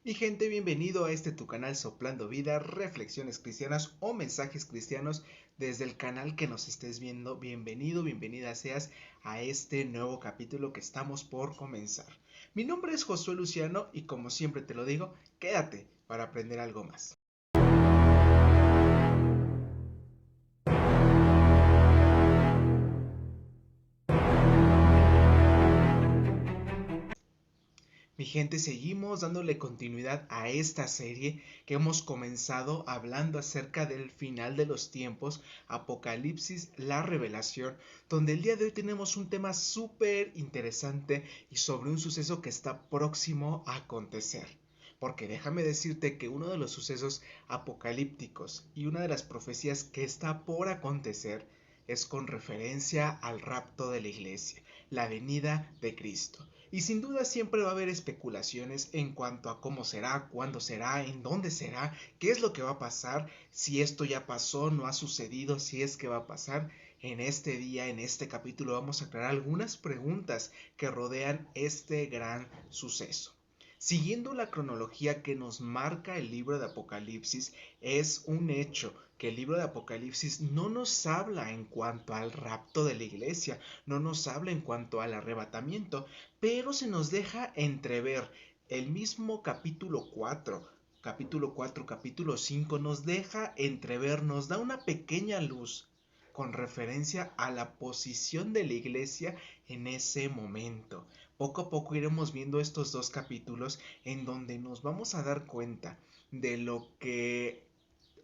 Mi gente, bienvenido a tu canal Soplando Vida, reflexiones cristianas o mensajes cristianos desde el canal que nos estés viendo. Bienvenido, bienvenida seas a este nuevo capítulo que estamos por comenzar. Mi nombre es Josué Luciano y como siempre te lo digo, quédate para aprender algo más. Mi gente, seguimos dándole continuidad a esta serie que hemos comenzado hablando acerca del final de los tiempos, Apocalipsis, la revelación, donde el día de hoy tenemos un tema súper interesante y sobre un suceso que está próximo a acontecer. Porque déjame decirte que uno de los sucesos apocalípticos y una de las profecías que está por acontecer es con referencia al rapto de la iglesia, la venida de Cristo. Y sin duda siempre va a haber especulaciones en cuanto a cómo será, cuándo será, en dónde será, qué es lo que va a pasar, si esto ya pasó, no ha sucedido, si es que va a pasar. En este día, en este capítulo, vamos a aclarar algunas preguntas que rodean este gran suceso. Siguiendo la cronología que nos marca el libro de Apocalipsis, es un hecho que el libro de Apocalipsis no nos habla en cuanto al rapto de la iglesia, no nos habla en cuanto al arrebatamiento, pero se nos deja entrever el mismo capítulo 5 nos deja entrever, nos da una pequeña luz con referencia a la posición de la iglesia en ese momento. Poco a poco iremos viendo estos dos capítulos en donde nos vamos a dar cuenta de lo que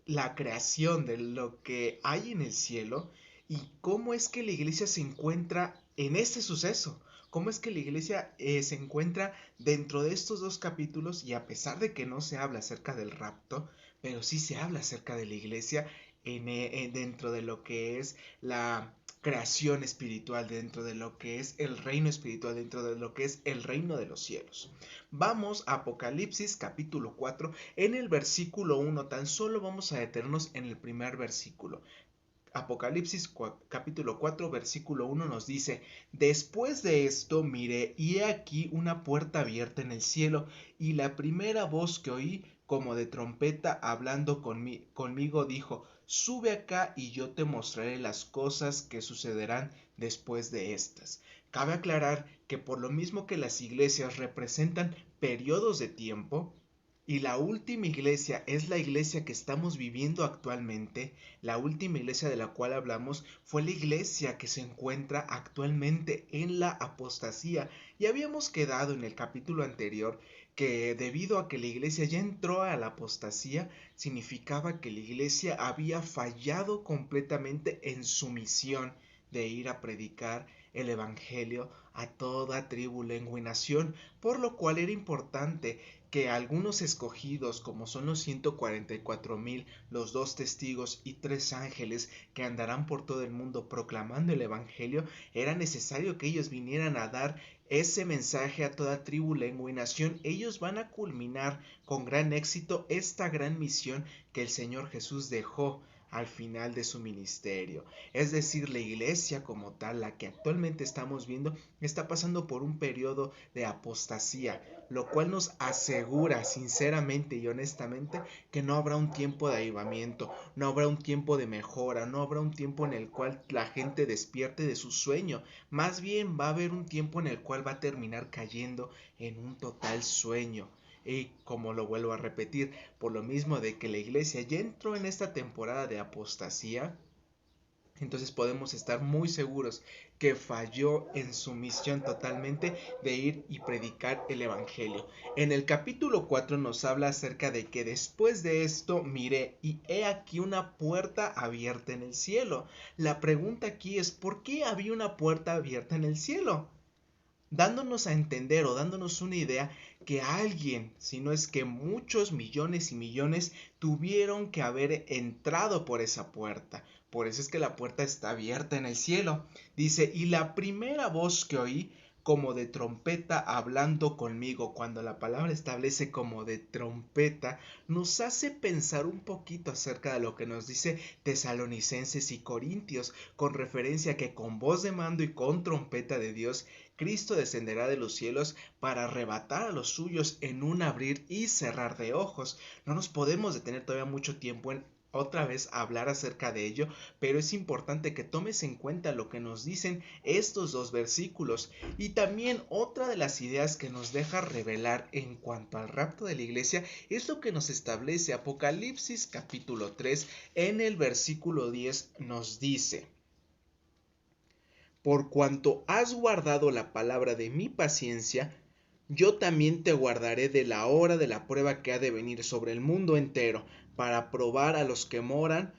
la creación, de lo que hay en el cielo y cómo es que la iglesia se encuentra en este suceso. Cómo es que la iglesia se encuentra dentro de estos dos capítulos y a pesar de que no se habla acerca del rapto, pero sí se habla acerca de la iglesia dentro de lo que es la creación espiritual, dentro de lo que es el reino espiritual, dentro de lo que es el reino de los cielos. Vamos a Apocalipsis capítulo 4, en el versículo 1, tan solo vamos a detenernos en el primer versículo. Apocalipsis capítulo 4 versículo 1 nos dice: después de esto miré y he aquí una puerta abierta en el cielo, y la primera voz que oí como de trompeta hablando conmigo dijo: sube acá y yo te mostraré las cosas que sucederán después de estas. Cabe aclarar que por lo mismo que las iglesias representan periodos de tiempo, y la última iglesia es la iglesia que estamos viviendo actualmente, la última iglesia de la cual hablamos fue la iglesia que se encuentra actualmente en la apostasía. Y habíamos quedado en el capítulo anterior que debido a que la iglesia ya entró a la apostasía, significaba que la iglesia había fallado completamente en su misión de ir a predicar el evangelio a toda tribu, lengua y nación, por lo cual era importante que algunos escogidos, como son los 144,000, los dos testigos y 3 ángeles que andarán por todo el mundo proclamando el evangelio, era necesario que ellos vinieran a dar ese mensaje a toda tribu, lengua y nación. Ellos van a culminar con gran éxito esta gran misión que el Señor Jesús dejó al final de su ministerio. Es decir, la iglesia como tal, la que actualmente estamos viendo, está pasando por un periodo de apostasía, lo cual nos asegura sinceramente y honestamente que no habrá un tiempo de avivamiento, no habrá un tiempo de mejora, no habrá un tiempo en el cual la gente despierte de su sueño. Más bien va a haber un tiempo en el cual va a terminar cayendo en un total sueño. Y como lo vuelvo a repetir, por lo mismo de que la iglesia ya entró en esta temporada de apostasía, entonces podemos estar muy seguros que falló en su misión totalmente de ir y predicar el evangelio. En el capítulo 4 nos habla acerca de que después de esto miré y he aquí una puerta abierta en el cielo. La pregunta aquí es: ¿por qué había una puerta abierta en el cielo? Dándonos a entender o dándonos una idea que alguien, si no es que muchos millones y millones, tuvieron que haber entrado por esa puerta. Por eso es que la puerta está abierta en el cielo. Dice: y la primera voz que oí como de trompeta hablando conmigo. Cuando la palabra establece como de trompeta, nos hace pensar un poquito acerca de lo que nos dice Tesalonicenses y Corintios, con referencia a que con voz de mando y con trompeta de Dios Cristo descenderá de los cielos para arrebatar a los suyos en un abrir y cerrar de ojos. No nos podemos detener todavía mucho tiempo en otra vez hablar acerca de ello, pero es importante que tomes en cuenta lo que nos dicen estos dos versículos. Y también otra de las ideas que nos deja revelar en cuanto al rapto de la iglesia es lo que nos establece Apocalipsis capítulo 3 en el versículo 10 nos dice: por cuanto has guardado la palabra de mi paciencia, yo también te guardaré de la hora de la prueba que ha de venir sobre el mundo entero, para probar a los que moran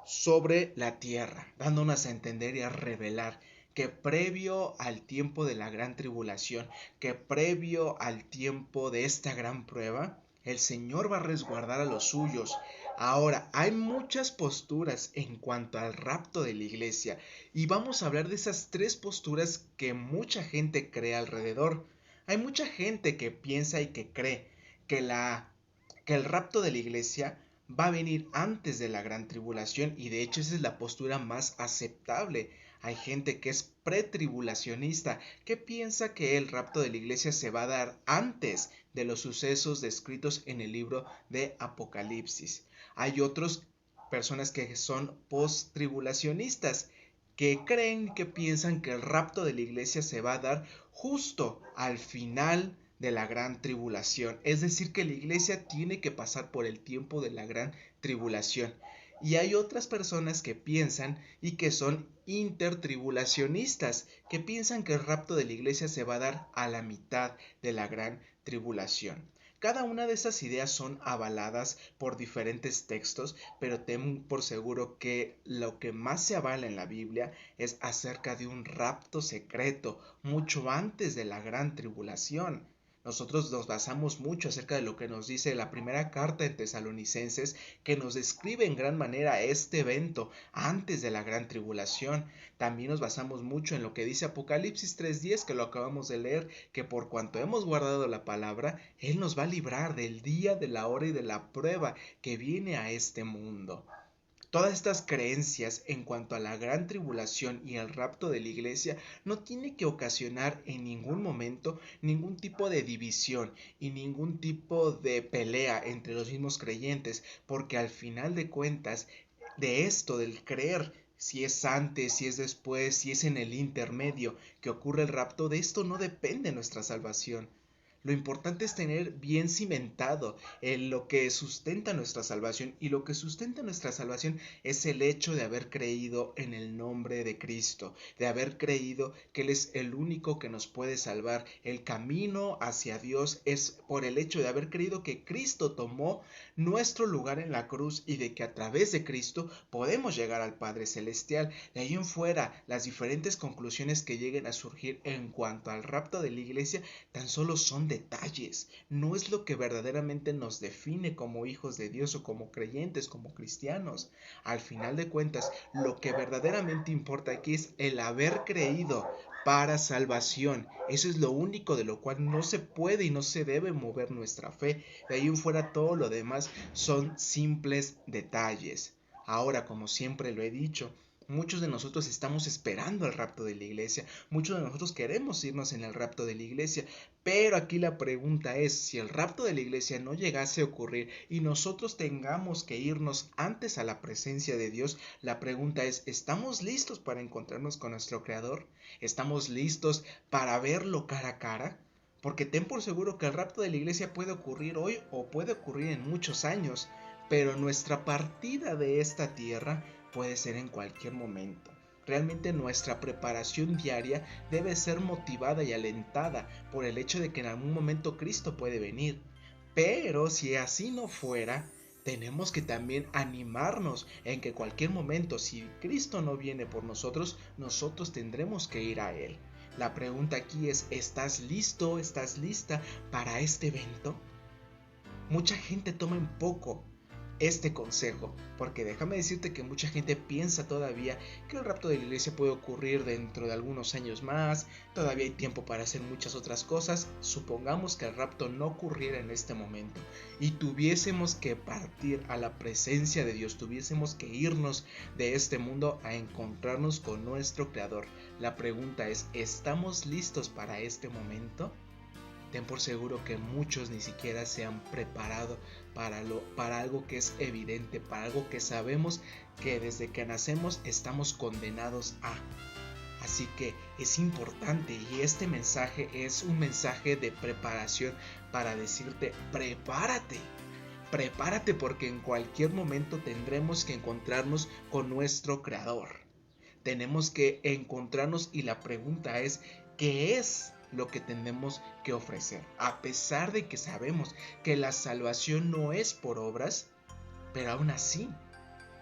sobre la tierra, dándonos a entender y a revelar que previo al tiempo de la gran tribulación, que previo al tiempo de esta gran prueba, el Señor va a resguardar a los suyos. Ahora, hay muchas posturas en cuanto al rapto de la iglesia y vamos a hablar de esas tres posturas que mucha gente cree alrededor. Hay mucha gente que piensa y que cree que el rapto de la iglesia va a venir antes de la gran tribulación, y de hecho esa es la postura más aceptable. Hay gente que es pretribulacionista, que piensa que el rapto de la iglesia se va a dar antes de los sucesos descritos en el libro de Apocalipsis. Hay otras personas que son post-tribulacionistas, que creen, que piensan que el rapto de la iglesia se va a dar justo al final de la gran tribulación, es decir, que la iglesia tiene que pasar por el tiempo de la gran tribulación. Y hay otras personas que piensan y que son intertribulacionistas, que piensan que el rapto de la iglesia se va a dar a la mitad de la gran tribulación. Cada una de esas ideas son avaladas por diferentes textos, pero ten por seguro que lo que más se avala en la Biblia es acerca de un rapto secreto, mucho antes de la gran tribulación. Nosotros nos basamos mucho acerca de lo que nos dice la primera carta de Tesalonicenses, que nos describe en gran manera este evento antes de la gran tribulación. También nos basamos mucho en lo que dice Apocalipsis 3:10, que lo acabamos de leer, que por cuanto hemos guardado la palabra, Él nos va a librar del día, de la hora y de la prueba que viene a este mundo. Todas estas creencias en cuanto a la gran tribulación y el rapto de la iglesia no tiene que ocasionar en ningún momento ningún tipo de división y ningún tipo de pelea entre los mismos creyentes, porque al final de cuentas, de esto, del creer, si es antes, si es después, si es en el intermedio que ocurre el rapto, de esto no depende nuestra salvación. Lo importante es tener bien cimentado en lo que sustenta nuestra salvación, y lo que sustenta nuestra salvación es el hecho de haber creído en el nombre de Cristo, de haber creído que Él es el único que nos puede salvar. El camino hacia Dios es por el hecho de haber creído que Cristo tomó nuestro lugar en la cruz y de que a través de Cristo podemos llegar al Padre Celestial. De ahí en fuera, las diferentes conclusiones que lleguen a surgir en cuanto al rapto de la iglesia tan solo son detalles, no es lo que verdaderamente nos define como hijos de Dios o como creyentes, como cristianos. Al final de cuentas, lo que verdaderamente importa aquí es el haber creído para salvación. Eso es lo único de lo cual no se puede y no se debe mover nuestra fe. De ahí en fuera, todo lo demás son simples detalles. Ahora, como siempre lo he dicho, muchos de nosotros estamos esperando el rapto de la iglesia, muchos de nosotros queremos irnos en el rapto de la iglesia, pero aquí la pregunta es, si el rapto de la iglesia no llegase a ocurrir y nosotros tengamos que irnos antes a la presencia de Dios, la pregunta es, ¿estamos listos para encontrarnos con nuestro Creador? ¿Estamos listos para verlo cara a cara? Porque ten por seguro que el rapto de la iglesia puede ocurrir hoy o puede ocurrir en muchos años, pero nuestra partida de esta tierra puede ser en cualquier momento. Realmente nuestra preparación diaria debe ser motivada y alentada por el hecho de que en algún momento Cristo puede venir. Pero si así no fuera, tenemos que también animarnos en que cualquier momento, si Cristo no viene por nosotros, nosotros tendremos que ir a Él. La pregunta aquí es, ¿estás listo? ¿Estás lista para este evento? Mucha gente toma en poco este consejo, porque déjame decirte que mucha gente piensa todavía que el rapto de la iglesia puede ocurrir dentro de algunos años más, todavía hay tiempo para hacer muchas otras cosas. Supongamos que el rapto no ocurriera en este momento y tuviésemos que partir a la presencia de Dios, tuviésemos que irnos de este mundo a encontrarnos con nuestro Creador. La pregunta es, ¿estamos listos para este momento? Ten por seguro que muchos ni siquiera se han preparado para algo que es evidente, para algo que sabemos que desde que nacemos estamos condenados a. Así que es importante, y este mensaje es un mensaje de preparación para decirte: prepárate. Prepárate, porque en cualquier momento tendremos que encontrarnos con nuestro Creador. Tenemos que encontrarnos, y la pregunta es: ¿qué es lo que tenemos que ofrecer? A pesar de que sabemos que la salvación no es por obras, pero aún así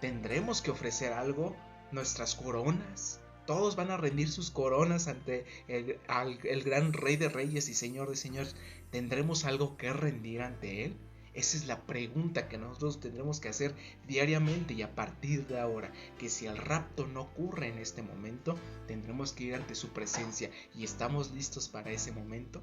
tendremos que ofrecer algo. Nuestras coronas. Todos van a rendir sus coronas ante el gran Rey de Reyes y Señor de Señores. ¿Tendremos algo que rendir ante Él? Esa es la pregunta que nosotros tendremos que hacer diariamente, y a partir de ahora, que si el rapto no ocurre en este momento, tendremos que ir ante su presencia. ¿Y estamos listos para ese momento?